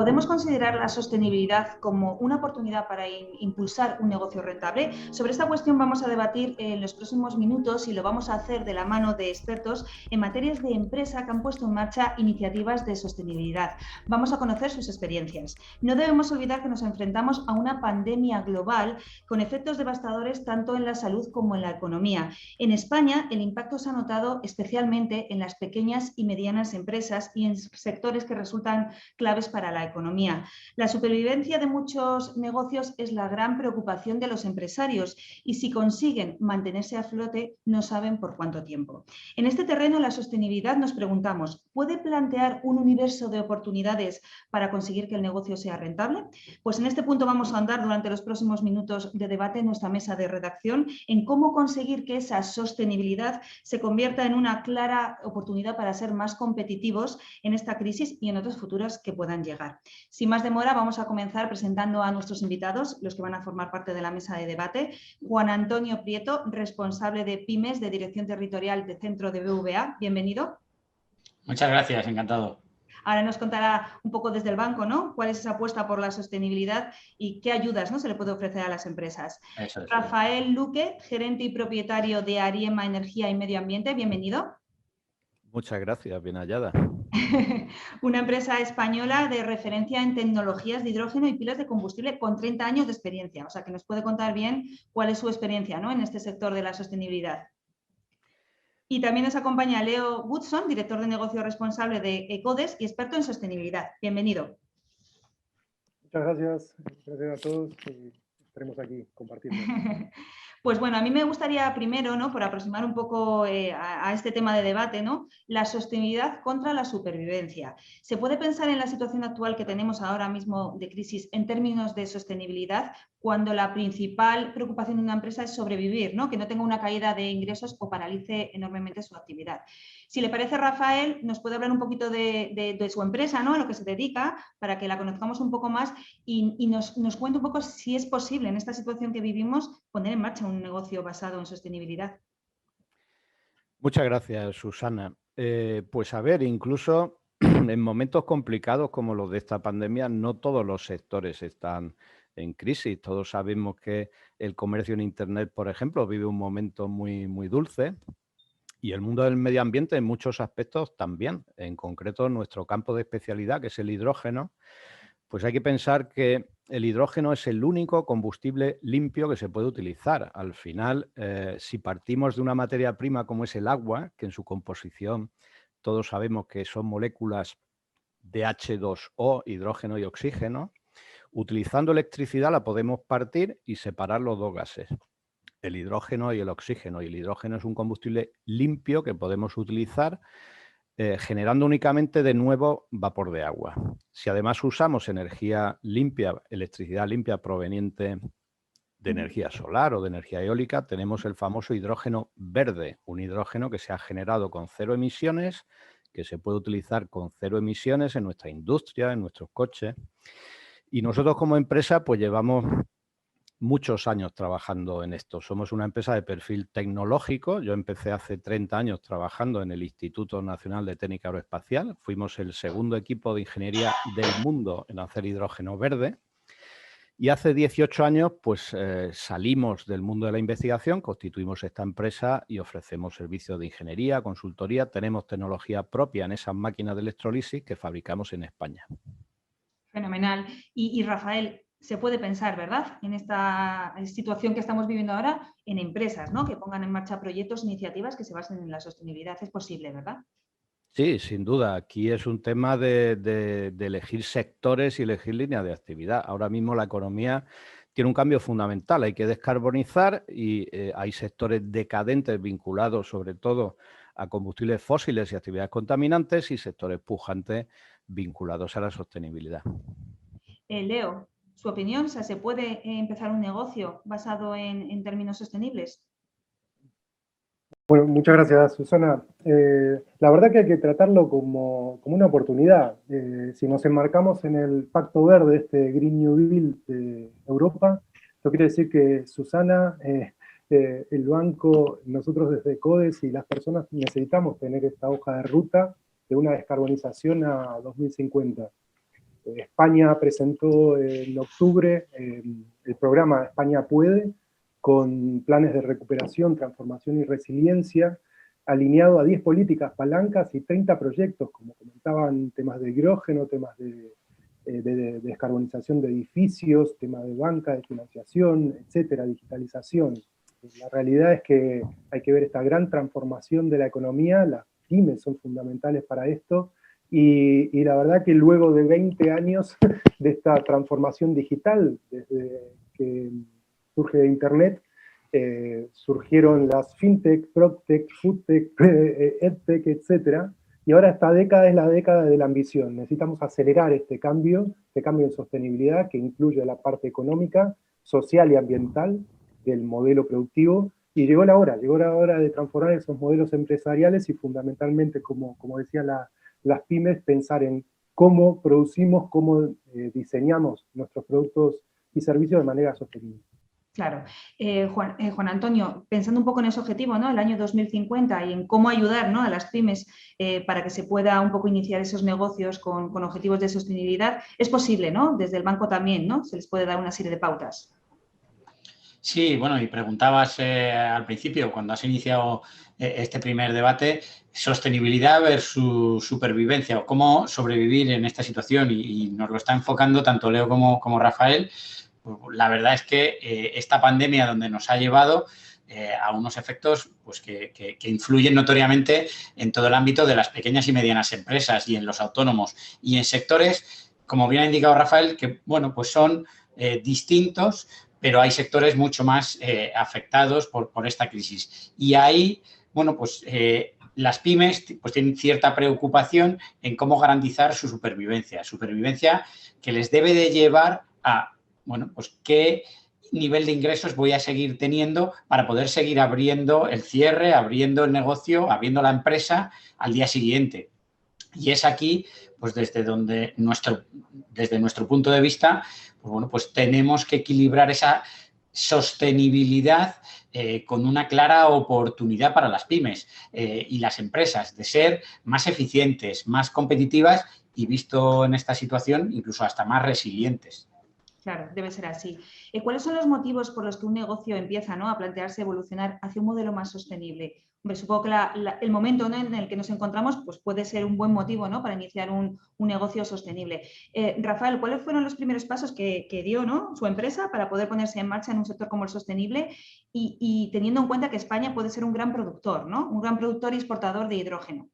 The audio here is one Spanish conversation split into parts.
¿Podemos considerar la sostenibilidad como una oportunidad para impulsar un negocio rentable? Sobre esta cuestión vamos a debatir en los próximos minutos y lo vamos a hacer de la mano de expertos en materias de empresa que han puesto en marcha iniciativas de sostenibilidad. Vamos a conocer sus experiencias. No debemos olvidar que nos enfrentamos a una pandemia global con efectos devastadores tanto en la salud como en la economía. En España, el impacto se ha notado especialmente en las pequeñas y medianas empresas y en sectores que resultan claves para la economía. La supervivencia de muchos negocios es la gran preocupación de los empresarios y si consiguen mantenerse a flote no saben por cuánto tiempo. En este terreno, la sostenibilidad, nos preguntamos, ¿puede plantear un universo de oportunidades para conseguir que el negocio sea rentable? Pues en este punto vamos a andar durante los próximos minutos de debate en nuestra mesa de redacción en cómo conseguir que esa sostenibilidad se convierta en una clara oportunidad para ser más competitivos en esta crisis y en otras futuras que puedan llegar. Sin más demora, vamos a comenzar presentando a nuestros invitados, los que van a formar parte de la mesa de debate. Juan Antonio Prieto, responsable de Pymes de Dirección Territorial de Centro de BVA. Bienvenido. Muchas gracias, encantado. Ahora nos contará un poco desde el banco, ¿no? ¿Cuál es esa apuesta por la sostenibilidad y qué ayudas, ¿no?, se le puede ofrecer a las empresas? Eso es. Rafael Luque, gerente y propietario de Ariema Energía y Medio Ambiente. Bienvenido. Muchas gracias, bien hallada. Una empresa española de referencia en tecnologías de hidrógeno y pilas de combustible con 30 años de experiencia. O sea, que nos puede contar bien cuál es su experiencia, ¿no?, en este sector de la sostenibilidad. Y también nos acompaña Leo Woodson, director de negocio responsable de Ecodes y experto en sostenibilidad. Bienvenido. Muchas gracias. Gracias a todos y estaremos aquí compartiendo. Pues bueno, a mí me gustaría primero, ¿no?, por aproximar un poco a este tema de debate, ¿no?, la sostenibilidad contra la supervivencia. ¿Se puede pensar en la situación actual que tenemos ahora mismo de crisis en términos de sostenibilidad cuando la principal preocupación de una empresa es sobrevivir, ¿no?, que no tenga una caída de ingresos o paralice enormemente su actividad? Si le parece, Rafael, nos puede hablar un poquito de su empresa, ¿no?, a lo que se dedica, para que la conozcamos un poco más y nos cuente un poco si es posible en esta situación que vivimos poner en marcha un negocio basado en sostenibilidad. Muchas gracias, Susana. Pues a ver, incluso en momentos complicados como los de esta pandemia, no todos los sectores están en crisis. Todos sabemos que el comercio en Internet, por ejemplo, vive un momento muy, muy dulce y el mundo del medio ambiente en muchos aspectos también. En concreto, nuestro campo de especialidad, que es el hidrógeno, pues hay que pensar que el hidrógeno es el único combustible limpio que se puede utilizar. Al final, si partimos de una materia prima como es el agua, que en su composición todos sabemos que son moléculas de H2O, hidrógeno y oxígeno, utilizando electricidad la podemos partir y separar los dos gases, el hidrógeno y el oxígeno. Y el hidrógeno es un combustible limpio que podemos utilizar generando únicamente de nuevo vapor de agua. Si además usamos energía limpia, electricidad limpia proveniente de energía solar o de energía eólica, tenemos el famoso hidrógeno verde, un hidrógeno que se ha generado con cero emisiones, que se puede utilizar con cero emisiones en nuestra industria, en nuestros coches. Y nosotros como empresa pues llevamos muchos años trabajando en esto. Somos una empresa de perfil tecnológico. Yo empecé hace 30 años trabajando en el Instituto Nacional de Técnica Aeroespacial. Fuimos el segundo equipo de ingeniería del mundo en hacer hidrógeno verde. Y hace 18 años pues salimos del mundo de la investigación, constituimos esta empresa y ofrecemos servicios de ingeniería, consultoría. Tenemos tecnología propia en esas máquinas de electrólisis que fabricamos en España. Fenomenal. Y Rafael, se puede pensar, ¿verdad?, en esta situación que estamos viviendo ahora, en empresas, ¿no?, que pongan en marcha proyectos, iniciativas que se basen en la sostenibilidad. Es posible, ¿verdad? Sí, sin duda. Aquí es un tema de elegir sectores y elegir líneas de actividad. Ahora mismo la economía tiene un cambio fundamental. Hay que descarbonizar y hay sectores decadentes vinculados sobre todo a combustibles fósiles y actividades contaminantes y sectores pujantes vinculados a la sostenibilidad. Leo, su opinión, o sea, ¿se puede empezar un negocio basado en términos sostenibles? Bueno, muchas gracias, Susana. La verdad que hay que tratarlo como una oportunidad. Si nos enmarcamos en el Pacto Verde, este Green New Deal de Europa, esto quiere decir que Susana, el banco, nosotros desde Ecodes y las personas necesitamos tener esta hoja de ruta de una descarbonización a 2050. España presentó en octubre el programa España Puede, con planes de recuperación, transformación y resiliencia, alineado a 10 políticas palancas y 30 proyectos, como comentaban, temas de hidrógeno, temas de descarbonización de edificios, temas de banca, de financiación, etcétera, digitalización. La realidad es que hay que ver esta gran transformación de la economía, las pymes son fundamentales para esto, y la verdad que luego de 20 años de esta transformación digital, desde que surge Internet, surgieron las fintech, proptech, foodtech, edtech, etcétera, y ahora esta década es la década de la ambición. Necesitamos acelerar este cambio en sostenibilidad que incluye la parte económica, social y ambiental del modelo productivo, y llegó la hora de transformar esos modelos empresariales y fundamentalmente, como decía las pymes, pensar en cómo producimos, cómo diseñamos nuestros productos y servicios de manera sostenible. Claro. Juan Antonio, pensando un poco en ese objetivo, ¿no? El año 2050 y en cómo ayudar, ¿no?, a las pymes para que se pueda un poco iniciar esos negocios con objetivos de sostenibilidad, es posible, ¿no? Desde el banco también, ¿no? Se les puede dar una serie de pautas. Sí, bueno, y preguntabas al principio, cuando has iniciado este primer debate, sostenibilidad versus supervivencia, o cómo sobrevivir en esta situación, y nos lo está enfocando tanto Leo como Rafael. La verdad es que esta pandemia donde nos ha llevado a unos efectos pues, que influyen notoriamente en todo el ámbito de las pequeñas y medianas empresas y en los autónomos y en sectores, como bien ha indicado Rafael, que bueno, pues son distintos, pero hay sectores mucho más afectados por esta crisis. Y ahí, bueno, pues las pymes pues, tienen cierta preocupación en cómo garantizar su supervivencia que les debe de llevar a, bueno, pues qué nivel de ingresos voy a seguir teniendo para poder seguir abriendo el cierre, abriendo el negocio, abriendo la empresa al día siguiente. Y es aquí, pues desde nuestro punto de vista, pues bueno, pues tenemos que equilibrar esa sostenibilidad con una clara oportunidad para las pymes y las empresas de ser más eficientes, más competitivas y, visto en esta situación, incluso hasta más resilientes. Claro, debe ser así. ¿Cuáles son los motivos por los que un negocio empieza, ¿no?, a plantearse evolucionar hacia un modelo más sostenible? Hombre, supongo que el momento, ¿no?, en el que nos encontramos pues puede ser un buen motivo, ¿no?, para iniciar un negocio sostenible. Rafael, ¿cuáles fueron los primeros pasos que dio, ¿no?, su empresa para poder ponerse en marcha en un sector como el sostenible y teniendo en cuenta que España puede ser un gran productor, ¿no?, un gran productor y exportador de hidrógeno?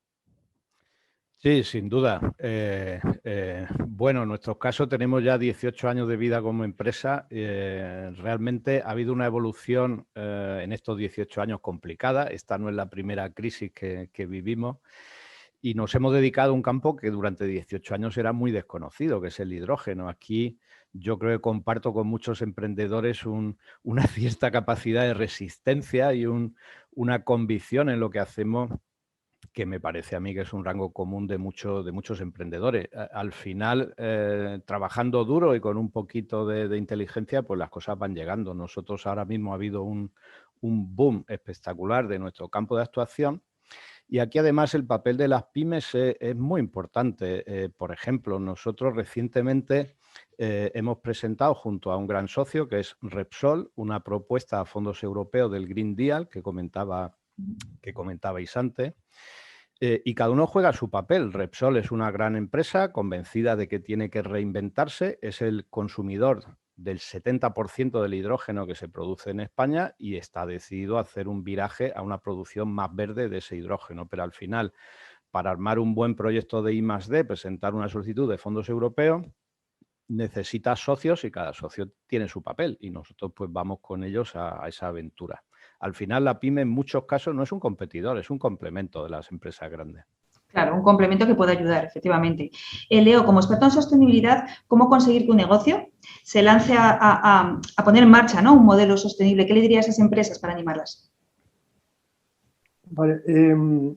Sí, sin duda. Bueno, en nuestro caso tenemos ya 18 años de vida como empresa. Realmente ha habido una evolución en estos 18 años complicada. Esta no es la primera crisis que vivimos y nos hemos dedicado a un campo que durante 18 años era muy desconocido, que es el hidrógeno. Aquí yo creo que comparto con muchos emprendedores una cierta capacidad de resistencia y una convicción en lo que hacemos, que me parece a mí que es un rango común de muchos emprendedores. Al final, trabajando duro y con un poquito de inteligencia, pues las cosas van llegando. Nosotros ahora mismo ha habido un boom espectacular de nuestro campo de actuación y aquí además el papel de las pymes es muy importante. Por ejemplo, nosotros recientemente hemos presentado junto a un gran socio que es Repsol una propuesta a fondos europeos del Green Deal que comentabais antes. Y cada uno juega su papel. Repsol es una gran empresa convencida de que tiene que reinventarse, es el consumidor del 70% del hidrógeno que se produce en España y está decidido a hacer un viraje a una producción más verde de ese hidrógeno. Pero al final, para armar un buen proyecto de I+D, presentar una solicitud de fondos europeos, necesita socios y cada socio tiene su papel y nosotros pues vamos con ellos a esa aventura. Al final la pyme en muchos casos no es un competidor, es un complemento de las empresas grandes. Claro, un complemento que puede ayudar, efectivamente. Leo, como experto en sostenibilidad, ¿cómo conseguir que un negocio se lance a poner en marcha, ¿no?, un modelo sostenible? ¿Qué le diría a esas empresas para animarlas? Vale,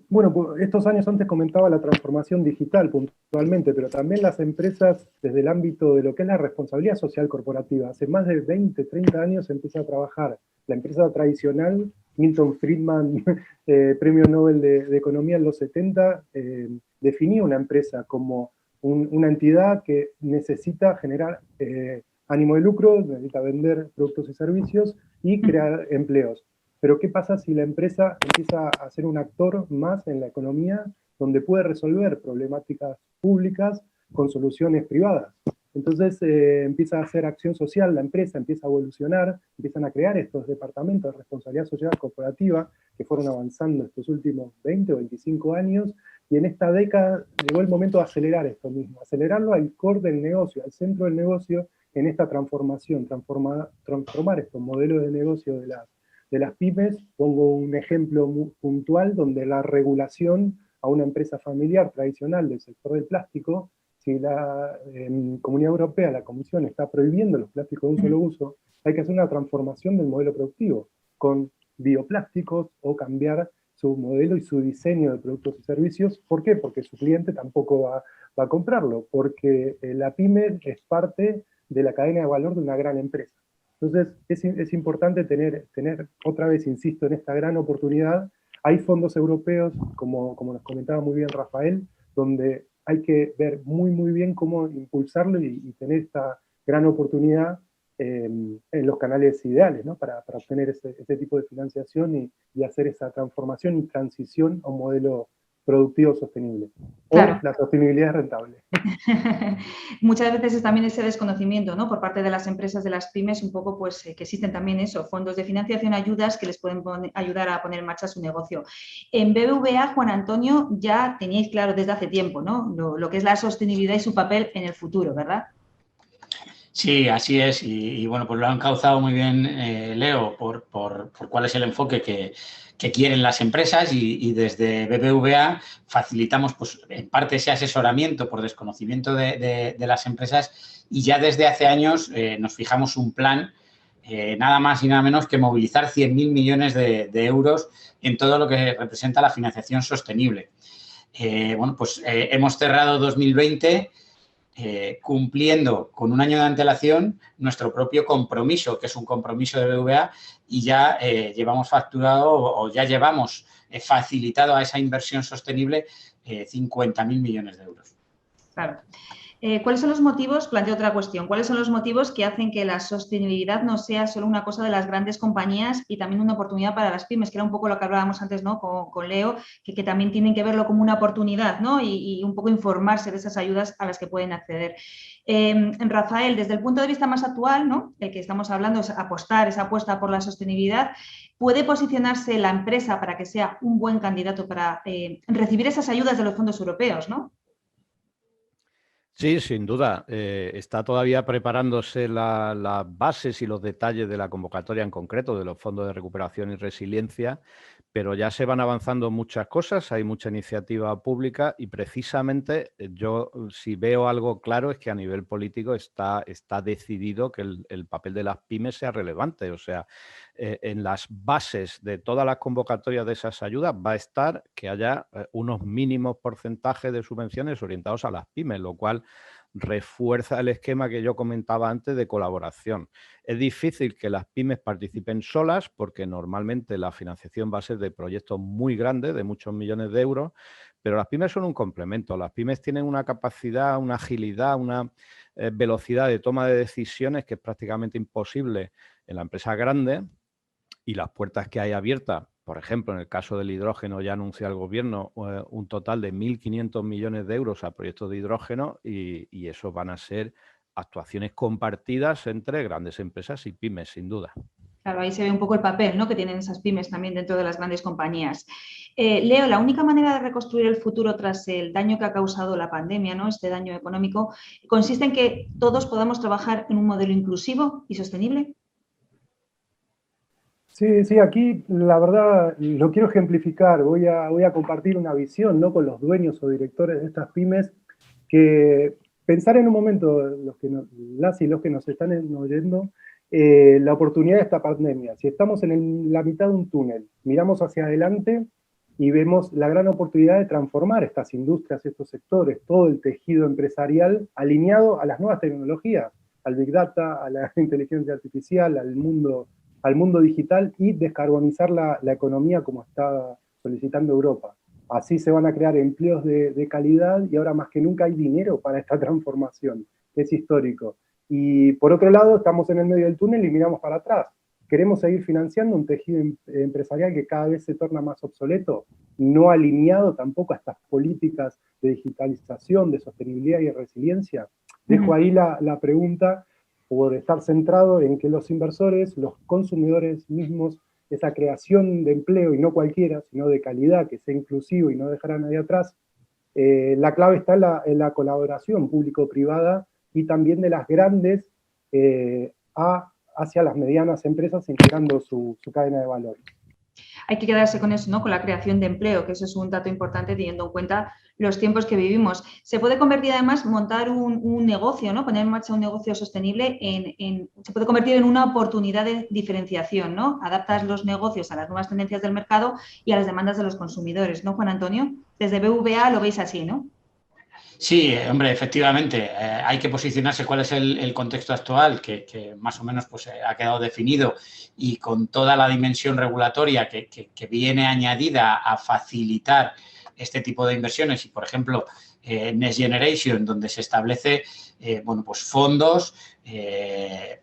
bueno, pues estos años antes comentaba la transformación digital puntualmente, pero también las empresas desde el ámbito de lo que es la responsabilidad social corporativa. Hace más de 20, 30 años empieza a trabajar la empresa tradicional. Milton Friedman, premio Nobel de Economía en los 70, definía una empresa como una entidad que necesita generar ánimo de lucro, necesita vender productos y servicios y crear empleos. Pero ¿qué pasa si la empresa empieza a ser un actor más en la economía donde puede resolver problemáticas públicas con soluciones privadas? Entonces empieza a hacer acción social la empresa, empieza a evolucionar, empiezan a crear estos departamentos de responsabilidad social corporativa que fueron avanzando estos últimos 20 o 25 años, y en esta década llegó el momento de acelerar esto mismo, acelerarlo al core del negocio, al centro del negocio, en esta transformación, transformar estos modelos de negocio de las pymes. Pongo un ejemplo muy puntual donde la regulación a una empresa familiar tradicional del sector del plástico, si la Comunidad Europea, la Comisión, está prohibiendo los plásticos de un solo uso, hay que hacer una transformación del modelo productivo con bioplásticos o cambiar su modelo y su diseño de productos y servicios. ¿Por qué? Porque su cliente tampoco va a comprarlo, porque la pyme es parte de la cadena de valor de una gran empresa. Entonces es importante tener, otra vez insisto, en esta gran oportunidad. Hay fondos europeos, como nos comentaba muy bien Rafael, donde hay que ver muy bien cómo impulsarlo y tener esta gran oportunidad en los canales ideales, ¿no? para obtener ese tipo de financiación y hacer esa transformación y transición a un modelo productivo sostenible. Claro. O la sostenibilidad es rentable. Muchas veces es también ese desconocimiento, ¿no?, por parte de las empresas, de las pymes, un poco pues que existen también fondos de financiación, ayudas que les pueden ayudar a poner en marcha su negocio. En BBVA, Juan Antonio, ya teníais claro desde hace tiempo, ¿no?, lo que es la sostenibilidad y su papel en el futuro, ¿verdad? Sí, así es. Y bueno, pues lo han encauzado muy bien, Leo, por cuál es el enfoque que quieren las empresas, y desde BBVA facilitamos pues en parte ese asesoramiento por desconocimiento de las empresas, y ya desde hace años nos fijamos un plan, nada más y nada menos que movilizar 100.000 millones de euros en todo lo que representa la financiación sostenible. Bueno, pues hemos cerrado 2020 cumpliendo con un año de antelación nuestro propio compromiso, que es un compromiso de BBVA, y ya llevamos facturado o ya llevamos facilitado a esa inversión sostenible 50.000 millones de euros. Claro. ¿Cuáles son los motivos? Planteo otra cuestión. ¿Cuáles son los motivos que hacen que la sostenibilidad no sea solo una cosa de las grandes compañías y también una oportunidad para las pymes? Que era un poco lo que hablábamos antes, ¿no?, con Leo, que también tienen que verlo como una oportunidad, ¿no?, y un poco informarse de esas ayudas a las que pueden acceder. Rafael, desde el punto de vista más actual, ¿no?, el que estamos hablando es apostar, esa apuesta por la sostenibilidad. ¿Puede posicionarse la empresa para que sea un buen candidato para recibir esas ayudas de los fondos europeos, ¿no? Sí, sin duda. Está todavía preparándose las bases y los detalles de la convocatoria en concreto de los fondos de recuperación y resiliencia, pero ya se van avanzando muchas cosas, hay mucha iniciativa pública, y precisamente yo, si veo algo claro, es que a nivel político está decidido que el papel de las pymes sea relevante. O sea, en las bases de todas las convocatorias de esas ayudas va a estar que haya unos mínimos porcentajes de subvenciones orientados a las pymes, lo cual refuerza el esquema que yo comentaba antes de colaboración. Es difícil que las pymes participen solas porque normalmente la financiación va a ser de proyectos muy grandes, de muchos millones de euros, pero las pymes son un complemento. Las pymes tienen una capacidad, una agilidad, una velocidad de toma de decisiones que es prácticamente imposible en la empresa grande, y las puertas que hay abiertas, por ejemplo, en el caso del hidrógeno, ya anuncia el gobierno un total de 1.500 millones de euros a proyectos de hidrógeno, y eso van a ser actuaciones compartidas entre grandes empresas y pymes, sin duda. Claro, ahí se ve un poco el papel, ¿no?, que tienen esas pymes también dentro de las grandes compañías. Leo, la única manera de reconstruir el futuro tras el daño que ha causado la pandemia, ¿no?, este daño económico, consiste en que todos podamos trabajar en un modelo inclusivo y sostenible. Sí, aquí la verdad lo quiero ejemplificar. Voy a compartir una visión, ¿no?, con los dueños o directores de estas pymes, que pensar en un momento, las y los que nos están oyendo, la oportunidad de esta pandemia. Si estamos en la mitad de un túnel, miramos hacia adelante y vemos la gran oportunidad de transformar estas industrias, estos sectores, todo el tejido empresarial alineado a las nuevas tecnologías, al Big Data, a la inteligencia artificial, al mundo digital, y descarbonizar la economía como está solicitando Europa. Así se van a crear empleos de calidad y ahora más que nunca hay dinero para esta transformación, que es histórico. Y por otro lado, estamos en el medio del túnel y miramos para atrás. Queremos seguir financiando un tejido empresarial que cada vez se torna más obsoleto, no alineado tampoco a estas políticas de digitalización, de sostenibilidad y de resiliencia. Dejo ahí la pregunta por estar centrado en que los inversores, los consumidores mismos, esa creación de empleo, y no cualquiera, sino de calidad, que sea inclusivo y no dejar a nadie atrás, la clave está en la colaboración público-privada y también de las grandes hacia las medianas empresas integrando su cadena de valor. Hay que quedarse con eso, ¿no? Con la creación de empleo, que eso es un dato importante teniendo en cuenta los tiempos que vivimos. Se puede convertir además, montar un negocio, ¿no? Poner en marcha un negocio sostenible se puede convertir en una oportunidad de diferenciación, ¿no? Adaptas los negocios a las nuevas tendencias del mercado y a las demandas de los consumidores, ¿no, Juan Antonio? Desde BVA lo veis así, ¿no? Sí, hombre, efectivamente, hay que posicionarse cuál es el contexto actual, que más o menos pues, ha quedado definido, y con toda la dimensión regulatoria que viene añadida a facilitar este tipo de inversiones. Y, por ejemplo, Next Generation, donde se establece bueno, pues fondos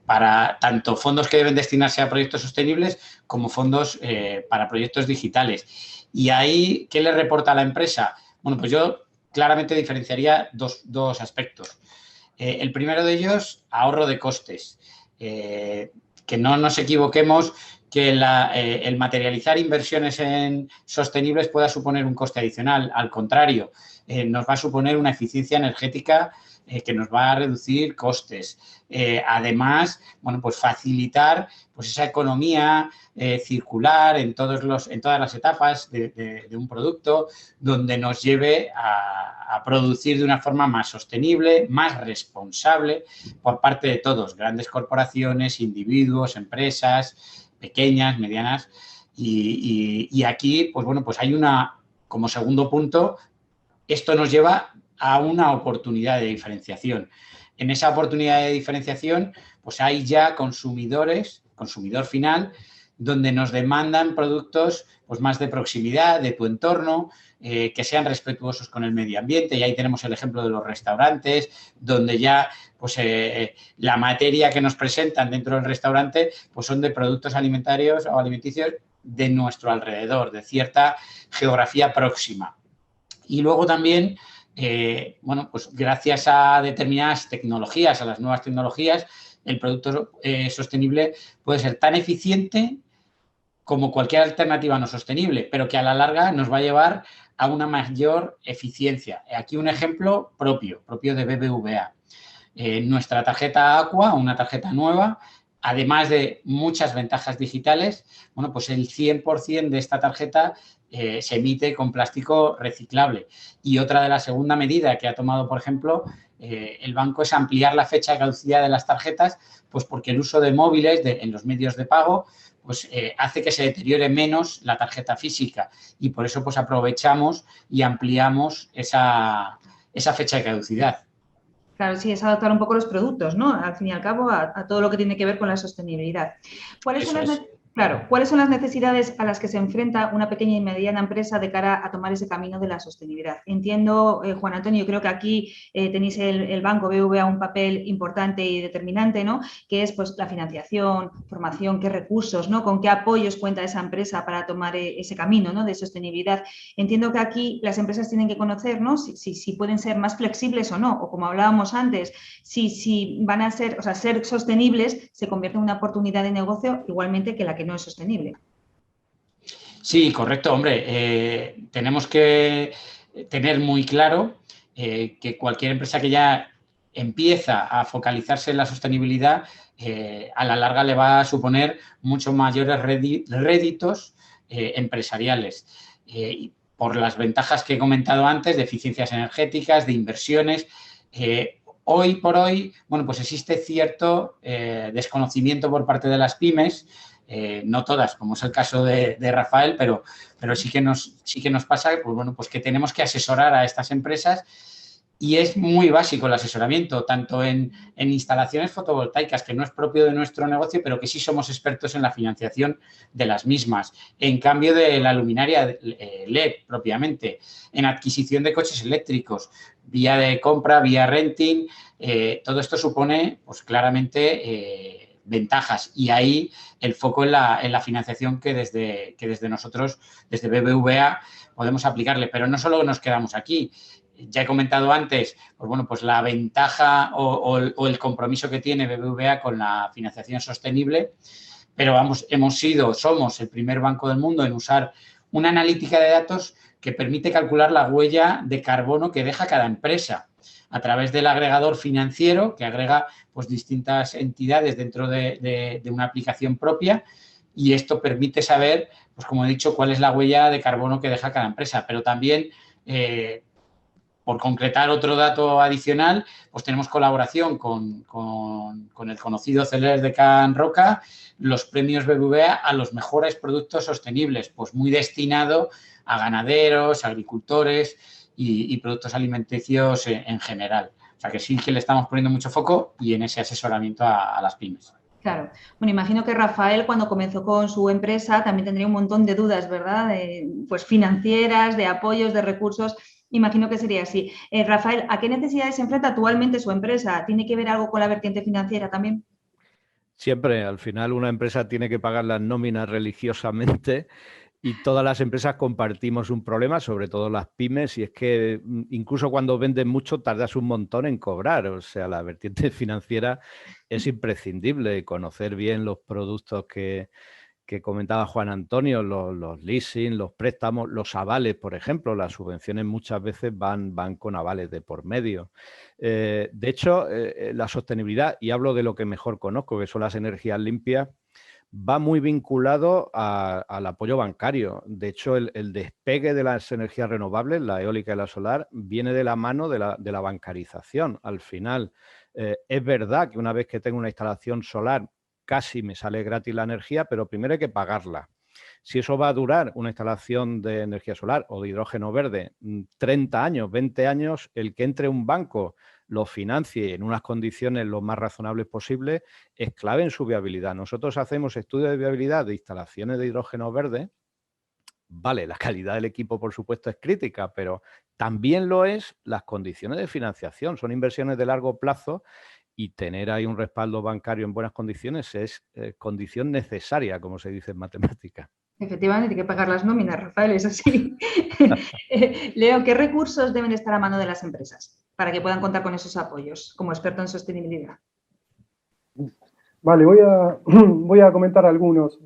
para tanto fondos que deben destinarse a proyectos sostenibles como fondos para proyectos digitales. Y ahí, ¿qué le reporta a la empresa? Bueno, pues yo claramente diferenciaría dos aspectos. El primero de ellos, ahorro de costes. Que no nos equivoquemos que el materializar inversiones en sostenibles pueda suponer un coste adicional. Al contrario, nos va a suponer una eficiencia energética que nos va a reducir costes. Además, bueno, pues facilitar pues esa economía circular en todas las etapas de un producto, donde nos lleve a producir de una forma más sostenible, más responsable por parte de todos, grandes corporaciones, individuos, empresas, pequeñas, medianas. Y aquí, pues bueno, pues hay como segundo punto, esto nos lleva a una oportunidad de diferenciación. En esa oportunidad de diferenciación, pues hay ya consumidor final, donde nos demandan productos pues más de proximidad, de tu entorno, que sean respetuosos con el medio ambiente. Y ahí tenemos el ejemplo de los restaurantes, donde ya pues, la materia que nos presentan dentro del restaurante pues son de productos alimentarios o alimenticios de nuestro alrededor, de cierta geografía próxima. Y luego también, bueno, pues gracias a determinadas tecnologías, a las nuevas tecnologías, el producto sostenible puede ser tan eficiente como cualquier alternativa no sostenible, pero que a la larga nos va a llevar a una mayor eficiencia. Aquí un ejemplo propio de BBVA. Nuestra tarjeta Aqua, una tarjeta nueva, además de muchas ventajas digitales, bueno, pues el 100% de esta tarjeta se emite con plástico reciclable. Y otra de la segunda medida que ha tomado, por ejemplo, el banco es ampliar la fecha de caducidad de las tarjetas, pues porque el uso de móviles en los medios de pago pues hace que se deteriore menos la tarjeta física, y por eso pues aprovechamos y ampliamos esa fecha de caducidad. Claro, sí, es adaptar un poco los productos, ¿no? Al fin y al cabo, a todo lo que tiene que ver con la sostenibilidad. ¿Cuáles son las necesidades a las que se enfrenta una pequeña y mediana empresa de cara a tomar ese camino de la sostenibilidad? Entiendo, Juan Antonio, yo creo que aquí tenéis el banco BVA un papel importante y determinante, ¿no? Que es pues la financiación, formación, qué recursos, ¿no? Con qué apoyos cuenta esa empresa para tomar ese camino, ¿no? De sostenibilidad. Entiendo que aquí las empresas tienen que conocer, ¿no? Si pueden ser más flexibles o no, o como hablábamos antes, si van a ser, o sea, ser sostenibles se convierte en una oportunidad de negocio igualmente que la que no es sostenible. Sí, correcto, hombre. Tenemos que tener muy claro que cualquier empresa que ya empieza a focalizarse en la sostenibilidad, a la larga le va a suponer mucho mayores réditos empresariales. Por las ventajas que he comentado antes de eficiencias energéticas, de inversiones. Hoy por hoy, bueno, pues existe cierto desconocimiento por parte de las pymes, no todas, como es el caso de Rafael, pero sí que nos pasa, pues bueno, pues que tenemos que asesorar a estas empresas Y es muy básico el asesoramiento, tanto en instalaciones fotovoltaicas, que no es propio de nuestro negocio, pero que sí somos expertos en la financiación de las mismas, en cambio de la luminaria LED propiamente, en adquisición de coches eléctricos, vía de compra, vía renting, todo esto supone pues claramente ventajas, y ahí el foco en la financiación que desde nosotros, desde BBVA, podemos aplicarle. Pero no solo nos quedamos aquí. Ya he comentado antes, pues bueno, pues la ventaja o el compromiso que tiene BBVA con la financiación sostenible, pero vamos, somos el primer banco del mundo en usar una analítica de datos que permite calcular la huella de carbono que deja cada empresa a través del agregador financiero, que agrega pues distintas entidades dentro de una aplicación propia, y esto permite saber, pues como he dicho, cuál es la huella de carbono que deja cada empresa, pero también por concretar otro dato adicional, pues tenemos colaboración con el conocido Celer de Can Roca, los premios BBVA a los mejores productos sostenibles, pues muy destinado a ganaderos, agricultores y productos alimenticios en general. O sea que sí que le estamos poniendo mucho foco y en ese asesoramiento a las pymes. Claro. Bueno, imagino que Rafael, cuando comenzó con su empresa, también tendría un montón de dudas, ¿verdad? Pues financieras, de apoyos, de recursos. Imagino que sería así. Rafael, ¿a qué necesidades se enfrenta actualmente su empresa? ¿Tiene que ver algo con la vertiente financiera también? Siempre, al final, una empresa tiene que pagar las nóminas religiosamente y todas las empresas compartimos un problema, sobre todo las pymes, y es que incluso cuando vendes mucho tardas un montón en cobrar. O sea, la vertiente financiera es imprescindible, conocer bien los productos que comentaba Juan Antonio, los leasing, los préstamos, los avales, por ejemplo. Las subvenciones muchas veces van con avales de por medio. De hecho, la sostenibilidad, y hablo de lo que mejor conozco, que son las energías limpias, va muy vinculado al apoyo bancario. De hecho, el despegue de las energías renovables, la eólica y la solar, viene de la mano de la bancarización. Al final, es verdad que una vez que tengo una instalación solar, casi me sale gratis la energía, pero primero hay que pagarla. Si eso va a durar, una instalación de energía solar o de hidrógeno verde, 30 años, 20 años, el que entre un banco lo financie en unas condiciones lo más razonables posibles es clave en su viabilidad. Nosotros hacemos estudios de viabilidad de instalaciones de hidrógeno verde. Vale, la calidad del equipo, por supuesto, es crítica, pero también lo es las condiciones de financiación. Son inversiones de largo plazo y tener ahí un respaldo bancario en buenas condiciones es condición necesaria, como se dice en matemática. Efectivamente, hay que pagar las nóminas, Rafael, es así. Leo, ¿qué recursos deben estar a mano de las empresas para que puedan contar con esos apoyos como experto en sostenibilidad? Vale, voy a comentar algunos.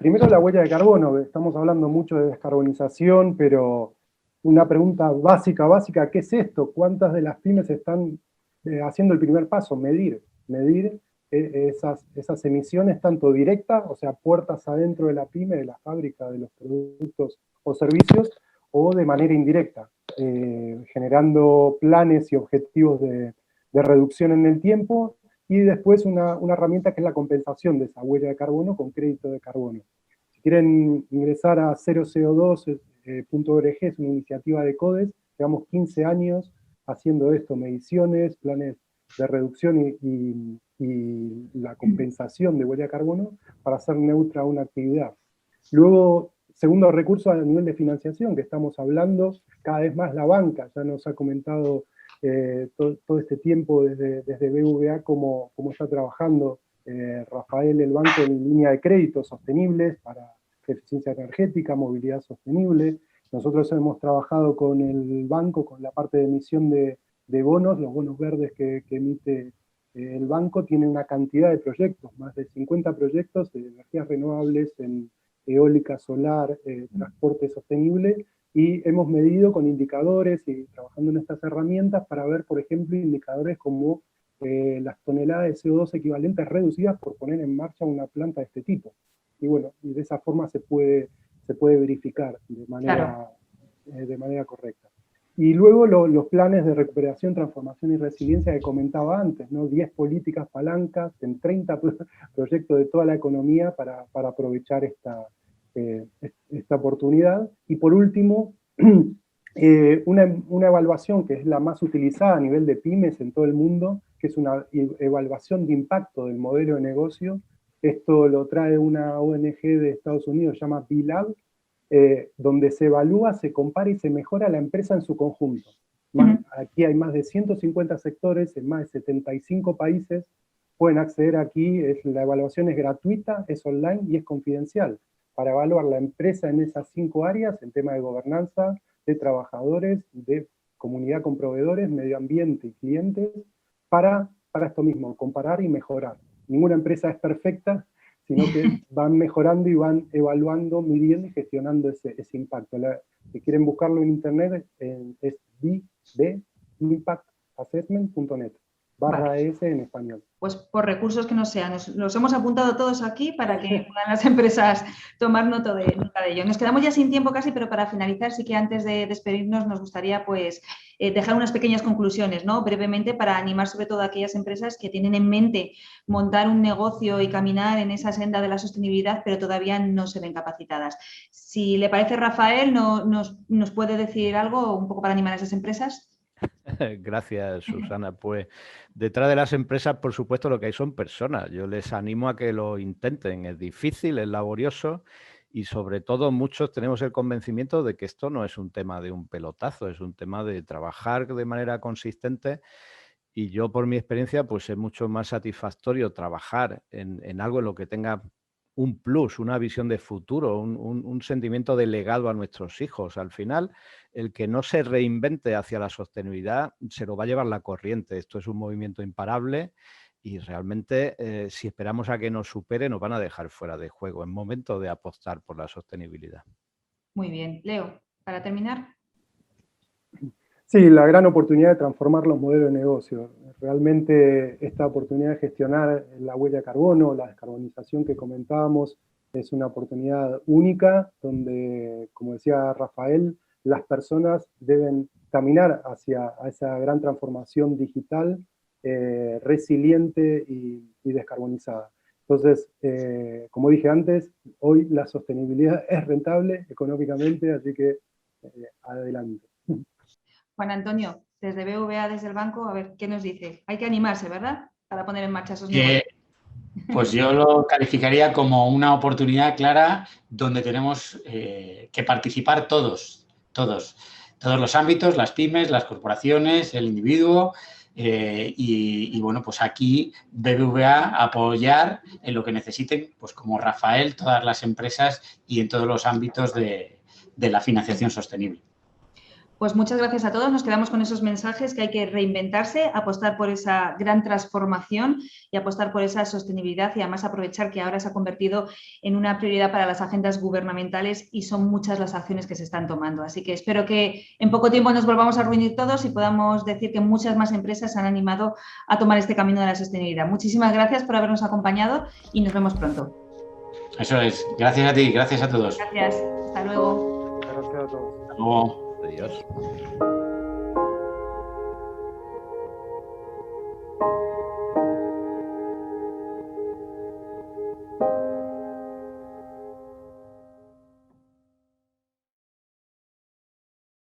Primero, la huella de carbono. Estamos hablando mucho de descarbonización, pero una pregunta básica, ¿qué es esto? ¿Cuántas de las pymes están haciendo el primer paso? Medir esas emisiones tanto directas, o sea, puertas adentro de la pyme, de la fábrica, de los productos o servicios, o de manera indirecta, generando planes y objetivos de reducción en el tiempo, y después una herramienta que es la compensación de esa huella de carbono con crédito de carbono. Si quieren ingresar a ceroco2.org, es una iniciativa de CODES, llevamos 15 años haciendo esto, mediciones, planes de reducción y la compensación de huella de carbono para hacer neutra una actividad. Luego, segundo recurso a nivel de financiación, que estamos hablando, cada vez más la banca, ya nos ha comentado todo este tiempo desde BBVA cómo está trabajando Rafael, el banco, en línea de créditos sostenibles para eficiencia energética, movilidad sostenible. Nosotros hemos trabajado con el banco, con la parte de emisión de bonos, los bonos verdes que emite el banco tiene una cantidad de proyectos, más de 50 proyectos de energías renovables en eólica, solar, transporte sostenible, y hemos medido con indicadores y trabajando en estas herramientas para ver, por ejemplo, indicadores como las toneladas de CO2 equivalentes reducidas por poner en marcha una planta de este tipo. Y bueno, y de esa forma se puede verificar de manera correcta. Y luego los planes de recuperación, transformación y resiliencia que comentaba antes, ¿no? 10 políticas palancas en 30 proyectos de toda la economía para aprovechar esta oportunidad. Y por último, Una evaluación que es la más utilizada a nivel de pymes en todo el mundo, que es una evaluación de impacto del modelo de negocio. Esto lo trae una ONG de Estados Unidos, se llama B-Lab, donde se evalúa, se compara y se mejora la empresa en su conjunto. Aquí hay más de 150 sectores en más de 75 países. Pueden acceder aquí, la evaluación es gratuita, es online y es confidencial, para evaluar la empresa en esas 5 áreas, en tema de gobernanza, de trabajadores, de comunidad con proveedores, medio ambiente y clientes, para esto mismo, comparar y mejorar. Ninguna empresa es perfecta, sino que van mejorando y van evaluando, midiendo y gestionando ese impacto. Si quieren buscarlo en internet, es bimpactassessment.net, /es en español. Pues por recursos que no sean, los hemos apuntado todos aquí para que puedan las empresas tomar nota de ello. Nos quedamos ya sin tiempo casi, pero para finalizar sí que antes de despedirnos nos gustaría pues dejar unas pequeñas conclusiones, ¿no? Brevemente, para animar sobre todo a aquellas empresas que tienen en mente montar un negocio y caminar en esa senda de la sostenibilidad, pero todavía no se ven capacitadas. Si le parece, Rafael, ¿nos puede decir algo un poco para animar a esas empresas? Gracias, Susana. Pues detrás de las empresas, por supuesto, lo que hay son personas. Yo les animo a que lo intenten. Es difícil, es laborioso y sobre todo muchos tenemos el convencimiento de que esto no es un tema de un pelotazo, es un tema de trabajar de manera consistente. Y yo, por mi experiencia, pues es mucho más satisfactorio trabajar en algo en lo que tenga un plus, una visión de futuro, un sentimiento de legado a nuestros hijos. Al final, el que no se reinvente hacia la sostenibilidad se lo va a llevar la corriente. Esto es un movimiento imparable y realmente, si esperamos a que nos supere, nos van a dejar fuera de juego. Es momento de apostar por la sostenibilidad. Muy bien. Leo, para terminar. Sí, la gran oportunidad de transformar los modelos de negocio. Realmente esta oportunidad de gestionar la huella de carbono, la descarbonización que comentábamos, es una oportunidad única donde, como decía Rafael, las personas deben caminar hacia esa gran transformación digital, resiliente y descarbonizada. Entonces, como dije antes, hoy la sostenibilidad es rentable económicamente, así que adelante. Juan Antonio, desde BVA, desde el banco, a ver, ¿qué nos dice? Hay que animarse, ¿verdad? Para poner en marcha esos negocios. Pues yo lo calificaría como una oportunidad clara donde tenemos que participar todos los ámbitos, las pymes, las corporaciones, el individuo y bueno, pues aquí BBVA apoyar en lo que necesiten, pues como Rafael, todas las empresas y en todos los ámbitos de la financiación sostenible. Pues muchas gracias a todos. Nos quedamos con esos mensajes que hay que reinventarse, apostar por esa gran transformación y apostar por esa sostenibilidad y además aprovechar que ahora se ha convertido en una prioridad para las agendas gubernamentales y son muchas las acciones que se están tomando. Así que espero que en poco tiempo nos volvamos a reunir todos y podamos decir que muchas más empresas se han animado a tomar este camino de la sostenibilidad. Muchísimas gracias por habernos acompañado y nos vemos pronto. Eso es. Gracias a ti, gracias a todos. Gracias. Hasta luego. Gracias a todos. Hasta luego. Adiós.